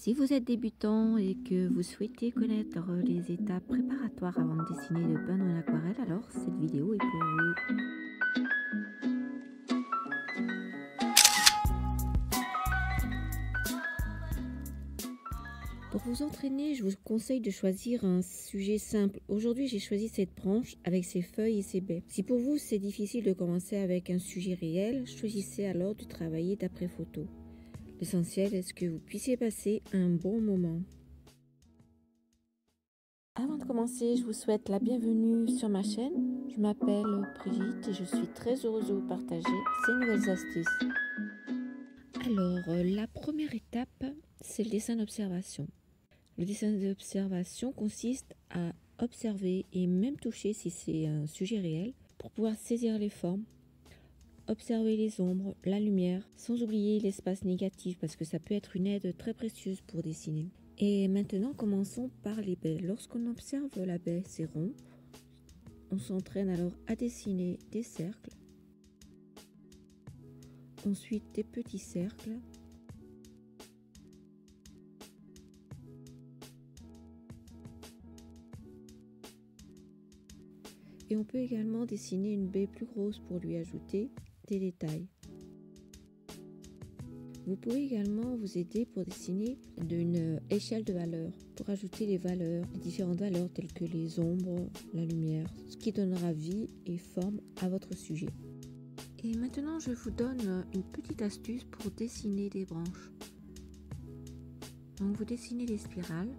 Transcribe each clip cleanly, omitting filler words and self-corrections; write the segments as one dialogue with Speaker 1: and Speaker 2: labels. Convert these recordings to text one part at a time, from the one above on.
Speaker 1: Si vous êtes débutant et que vous souhaitez connaître les étapes préparatoires avant de dessiner de bonnes en aquarelle, alors cette vidéo est pour vous. Pour vous entraîner, je vous conseille de choisir un sujet simple. Aujourd'hui, j'ai choisi cette branche avec ses feuilles et ses baies. Si pour vous c'est difficile de commencer avec un sujet réel, choisissez alors de travailler d'après photo. L'essentiel est que vous puissiez passer un bon moment. Avant de commencer, je vous souhaite la bienvenue sur ma chaîne. Je m'appelle Brigitte et je suis très heureuse de vous partager ces nouvelles astuces. Alors, la première étape, c'est le dessin d'observation. Le dessin d'observation consiste à observer et même toucher si c'est un sujet réel pour pouvoir saisir les formes, observer les ombres, la lumière, sans oublier l'espace négatif parce que ça peut être une aide très précieuse pour dessiner. Et maintenant, commençons par les baies. Lorsqu'on observe la baie, c'est rond. On s'entraîne alors à dessiner des cercles, ensuite des petits cercles, et on peut également dessiner une baie plus grosse pour lui ajouter des détails. Vous pouvez également vous aider pour dessiner d'une échelle de valeurs, pour ajouter les valeurs, les différentes valeurs telles que les ombres, la lumière, ce qui donnera vie et forme à votre sujet. Et maintenant, je vous donne une petite astuce pour dessiner des branches. Donc, vous dessinez des spirales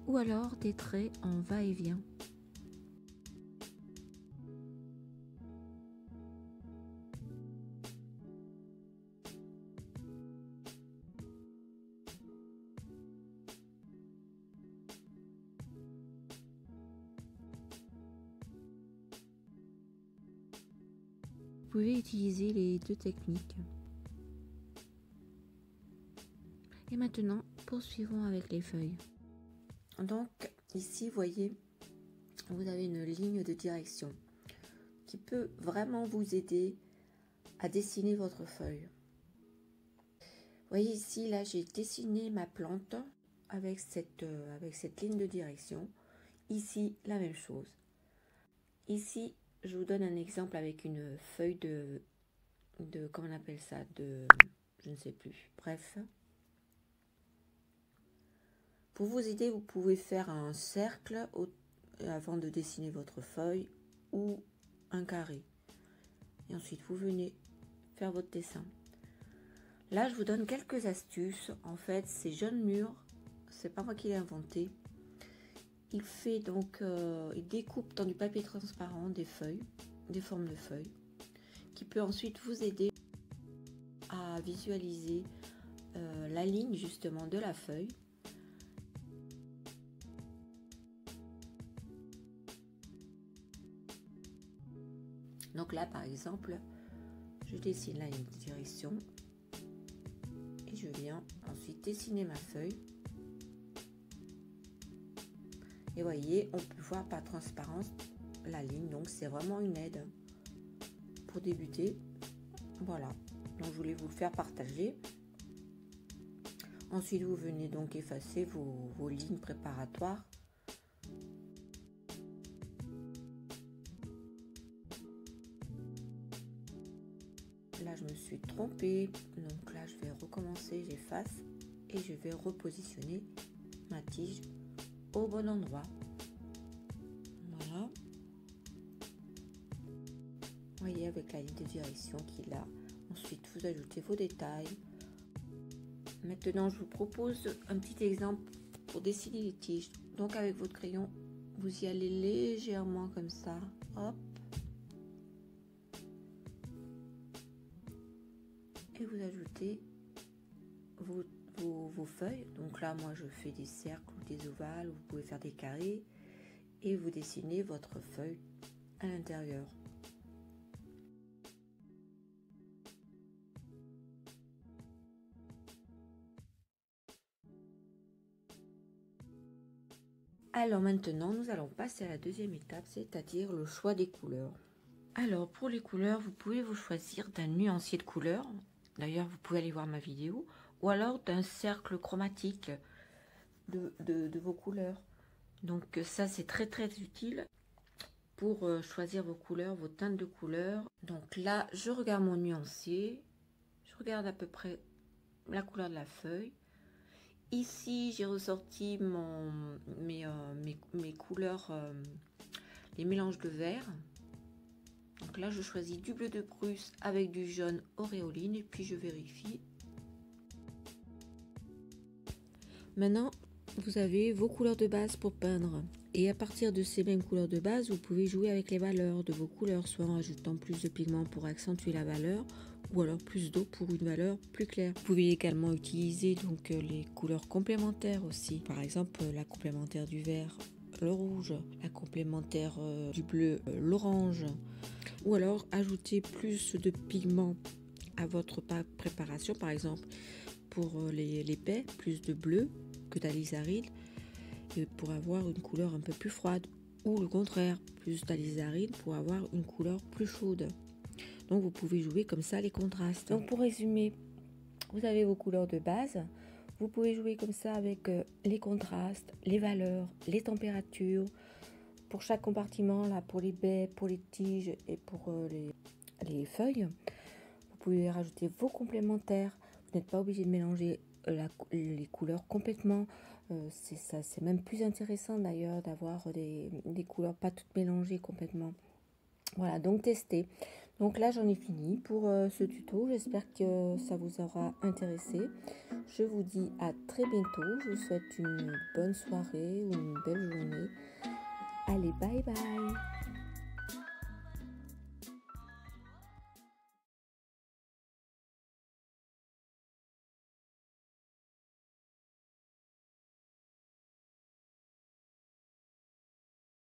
Speaker 1: ou alors des traits en va-et-vient. Vous pouvez utiliser les deux techniques. Et maintenant, poursuivons avec les feuilles. Donc, ici, vous voyez, vous avez une ligne de direction qui peut vraiment vous aider à dessiner votre feuille. Vous voyez ici, là, j'ai dessiné ma plante avec cette ligne de direction. Ici, la même chose. Ici, je vous donne un exemple avec une feuille de comment on appelle ça, je ne sais plus, bref. Pour vous aider, vous pouvez faire un cercle avant de dessiner votre feuille ou un carré. Et ensuite, vous venez faire votre dessin. Là, je vous donne quelques astuces. En fait, ces jeunes murs, c'est pas moi qui l'ai inventé. Il fait donc, il découpe dans du papier transparent des feuilles, des formes de feuilles, qui peut ensuite vous aider à visualiser la ligne justement de la feuille. Donc là, par exemple, je dessine la ligne de direction et je viens ensuite dessiner ma feuille. Et voyez, on peut voir par transparence la ligne, donc c'est vraiment une aide pour débuter. Voilà, donc je voulais vous le faire partager. Ensuite, vous venez donc effacer vos lignes préparatoires. Là, je me suis trompée, donc là, je vais recommencer, j'efface et je vais repositionner ma tige au bon endroit. Voilà. Vous voyez, avec la ligne de direction qu'il a. Ensuite, vous ajoutez vos détails. Maintenant, je vous propose un petit exemple pour dessiner les tiges. Donc, avec votre crayon, vous y allez légèrement comme ça. Hop. Et vous ajoutez vos feuilles. Donc là, moi, je fais des cercles ou des ovales. Vous pouvez faire des carrés. Et vous dessinez votre feuille à l'intérieur. Alors maintenant, nous allons passer à la deuxième étape, c'est-à-dire le choix des couleurs. Alors pour les couleurs, vous pouvez vous choisir d'un nuancier de couleurs. D'ailleurs, vous pouvez aller voir ma vidéo. Ou alors d'un cercle chromatique de vos couleurs. Donc ça, c'est très très utile pour choisir vos couleurs, vos teintes de couleurs. Donc là, je regarde mon nuancier. Je regarde à peu près la couleur de la feuille. Ici, j'ai ressorti mes couleurs, les mélanges de vert. Donc là, je choisis du bleu de Prusse avec du jaune auréoline et puis je vérifie. Maintenant, vous avez vos couleurs de base pour peindre. Et à partir de ces mêmes couleurs de base, vous pouvez jouer avec les valeurs de vos couleurs, soit en ajoutant plus de pigments pour accentuer la valeur, ou alors plus d'eau pour une valeur plus claire. Vous pouvez également utiliser donc les couleurs complémentaires aussi. Par exemple, la complémentaire du vert, le rouge, la complémentaire du bleu, l'orange. Ou alors ajouter plus de pigments à votre préparation, par exemple pour les baies, plus de bleu que d'alizaride, et pour avoir une couleur un peu plus froide, ou le contraire, plus d'alizaride pour avoir une couleur plus chaude. Donc vous pouvez jouer comme ça les contrastes. Donc pour résumer, vous avez vos couleurs de base, vous pouvez jouer comme ça avec les contrastes, les valeurs, les températures, pour chaque compartiment, là pour les baies, pour les tiges et pour les feuilles. Vous pouvez rajouter vos complémentaires. Vous n'êtes pas obligé de mélanger les couleurs complètement. C'est même plus intéressant d'ailleurs d'avoir des couleurs pas toutes mélangées complètement. Voilà, donc testez. Donc là, j'en ai fini pour ce tuto. J'espère que ça vous aura intéressé. Je vous dis à très bientôt. Je vous souhaite une bonne soirée ou une belle journée. Allez, bye bye!